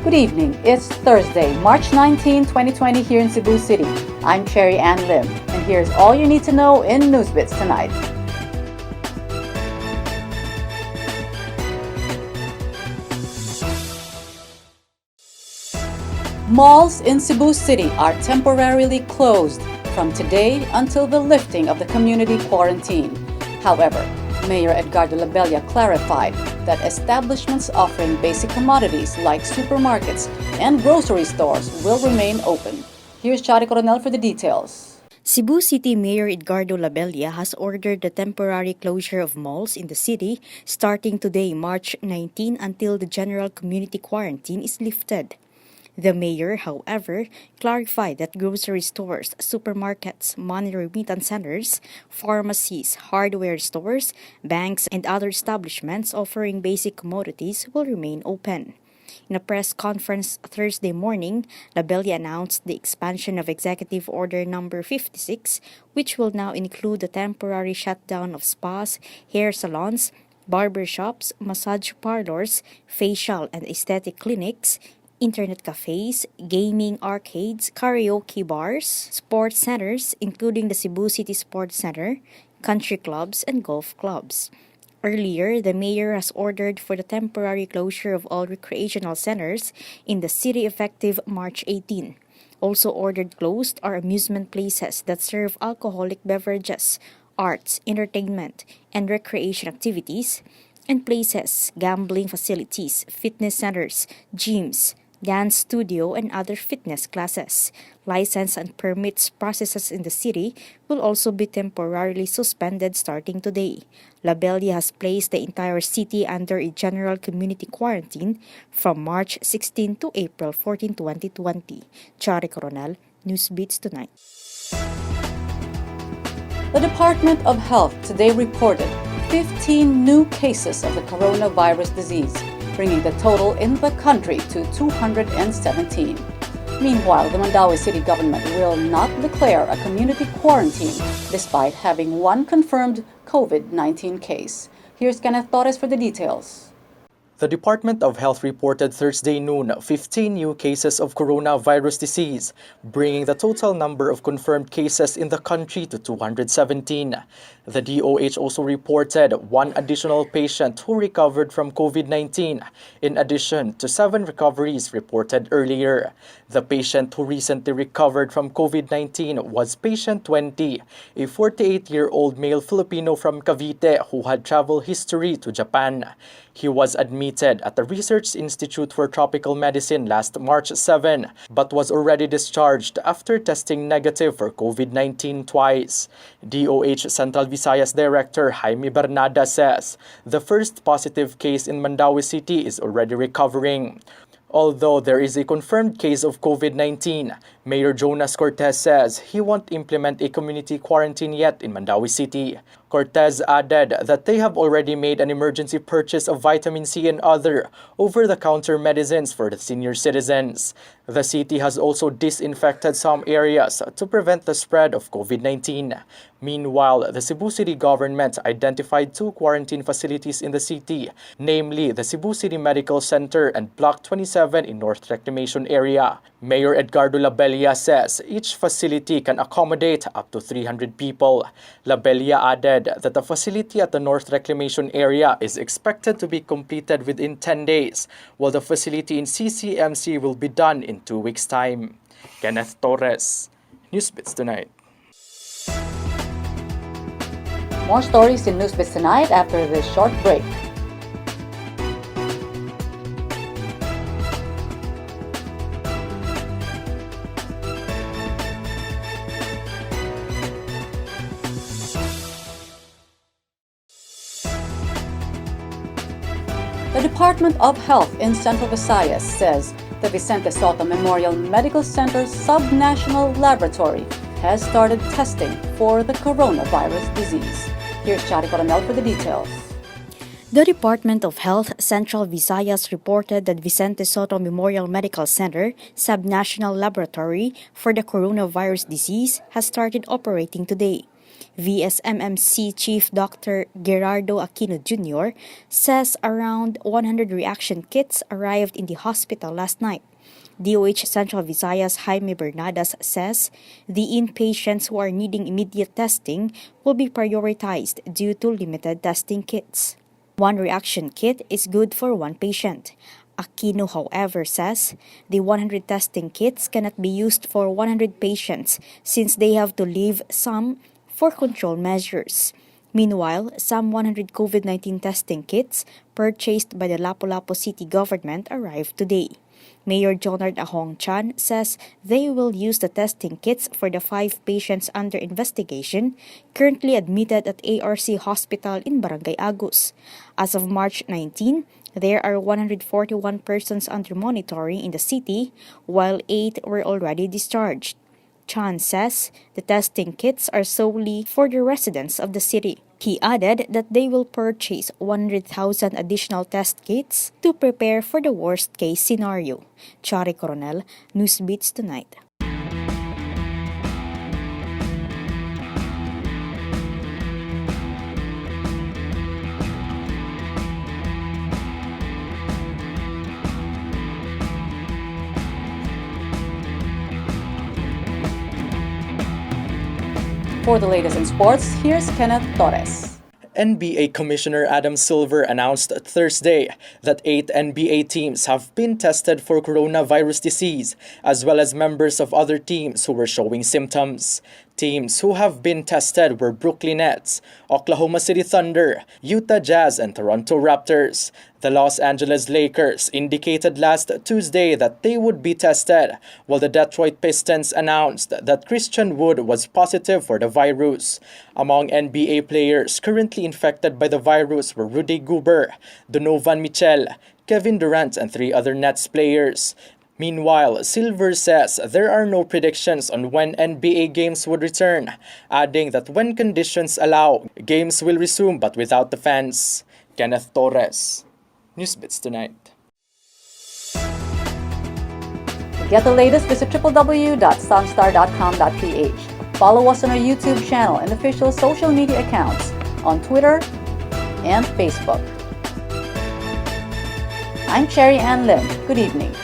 Good evening. It's Thursday, March 19, 2020 here in Cebu City. I'm Cherry Ann Lim, and here's all you need to know in NewsBits tonight. Malls in Cebu City are temporarily closed from today until the lifting of the community quarantine. However, Mayor Edgardo Labella clarified that establishments offering basic commodities like supermarkets and grocery stores will remain open. Here's Chari Coronel for the details. Cebu City Mayor Edgardo Labella has ordered the temporary closure of malls in the city starting today, March 19, until the general community quarantine is lifted. The mayor, however, clarified that grocery stores, supermarkets, money remittance centers, pharmacies, hardware stores, banks, and other establishments offering basic commodities will remain open. In a press conference Thursday morning, Labella announced the expansion of Executive Order No. 56, which will now include the temporary shutdown of spas, hair salons, barber shops, massage parlors, facial and aesthetic clinics, internet cafes, gaming arcades, karaoke bars, sports centers, including the Cebu City Sports Center, country clubs, and golf clubs. Earlier, the mayor has ordered for the temporary closure of all recreational centers in the city effective March 18. Also ordered closed are amusement places that serve alcoholic beverages, arts, entertainment, and recreation activities, and places, gambling facilities, fitness centers, gyms, dance studio, and other fitness classes. License and permits processes in the city will also be temporarily suspended starting today. Labella has placed the entire city under a general community quarantine from March 16 to April 14, 2020. Chari Coronel, NewsBits Tonight. The Department of Health today reported 15 new cases of the coronavirus disease, bringing the total in the country to 217. Meanwhile, the Mandaue City government will not declare a community quarantine despite having one confirmed COVID-19 case. Here's Kenneth Torres for the details. The Department of Health reported Thursday noon 15 new cases of coronavirus disease, bringing the total number of confirmed cases in the country to 217. The DOH also reported one additional patient who recovered from COVID-19, in addition to 7 recoveries reported earlier. The patient who recently recovered from COVID-19 was patient 20, a 48-year-old male Filipino from Cavite who had travel history to Japan. He was admitted at the Research Institute for Tropical Medicine last March 7, but was already discharged after testing negative for COVID-19 twice. DOH Central Visayas Director Jaime Bernada says the first positive case in Mandaue City is already recovering. Although there is a confirmed case of COVID-19, Mayor Jonas Cortez says he won't implement a community quarantine yet in Mandaue City. Cortez added that they have already made an emergency purchase of vitamin C and other over-the-counter medicines for the senior citizens. The city has also disinfected some areas to prevent the spread of COVID-19. Meanwhile, the Cebu City government identified 2 quarantine facilities in the city, namely the Cebu City Medical Center and Block 27 in North Reclamation area. Mayor Edgardo Labella says each facility can accommodate up to 300 people. Labella added that the facility at the North Reclamation area is expected to be completed within 10 days, while the facility in CCMC will be done in 2 weeks' time. Kenneth Torres, NewsBits Tonight. More stories in NewsBits Tonight after this short break. The Department of Health in Central Visayas says the Vicente Soto Memorial Medical Center's subnational laboratory has started testing for the coronavirus disease. Here's Chari Coronel for the details. The Department of Health Central Visayas reported that Vicente Soto Memorial Medical Center subnational laboratory for the coronavirus disease has started operating today. VSMMC Chief Dr. Gerardo Aquino Jr. says around 100 reaction kits arrived in the hospital last night. DOH Central Visayas Jaime Bernadas says the inpatients who are needing immediate testing will be prioritized due to limited testing kits. One reaction kit is good for one patient. Aquino, however, says the 100 testing kits cannot be used for 100 patients since they have to leave some for control measures. Meanwhile, some 100 COVID-19 testing kits purchased by the Lapu-Lapu City government arrived today. Mayor Jonard Ahong Chan says they will use the testing kits for the 5 patients under investigation currently admitted at ARC Hospital in Barangay Agus. As of March 19, there are 141 persons under monitoring in the city, while 8 were already discharged. Chan says the testing kits are solely for the residents of the city. He added that they will purchase 100,000 additional test kits to prepare for the worst-case scenario. Chari Coronel, NewsBits Tonight. For the latest in sports, here's Kenneth Torres. NBA Commissioner Adam Silver announced Thursday that 8 NBA teams have been tested for coronavirus disease, as well as members of other teams who were showing symptoms. Teams who have been tested were Brooklyn Nets, Oklahoma City Thunder, Utah Jazz, and Toronto Raptors. The Los Angeles Lakers indicated last Tuesday that they would be tested, while the Detroit Pistons announced that Christian Wood was positive for the virus. Among NBA players currently infected by the virus were Rudy Gobert, Donovan Mitchell, Kevin Durant, and 3 other Nets players. Meanwhile, Silver says there are no predictions on when NBA games would return, adding that when conditions allow, games will resume but without the fans. Kenneth Torres, NewsBits Tonight. To get the latest, visit www.sunstar.com.ph. Follow us on our YouTube channel and official social media accounts on Twitter and Facebook. I'm Cherry Ann Lim. Good evening.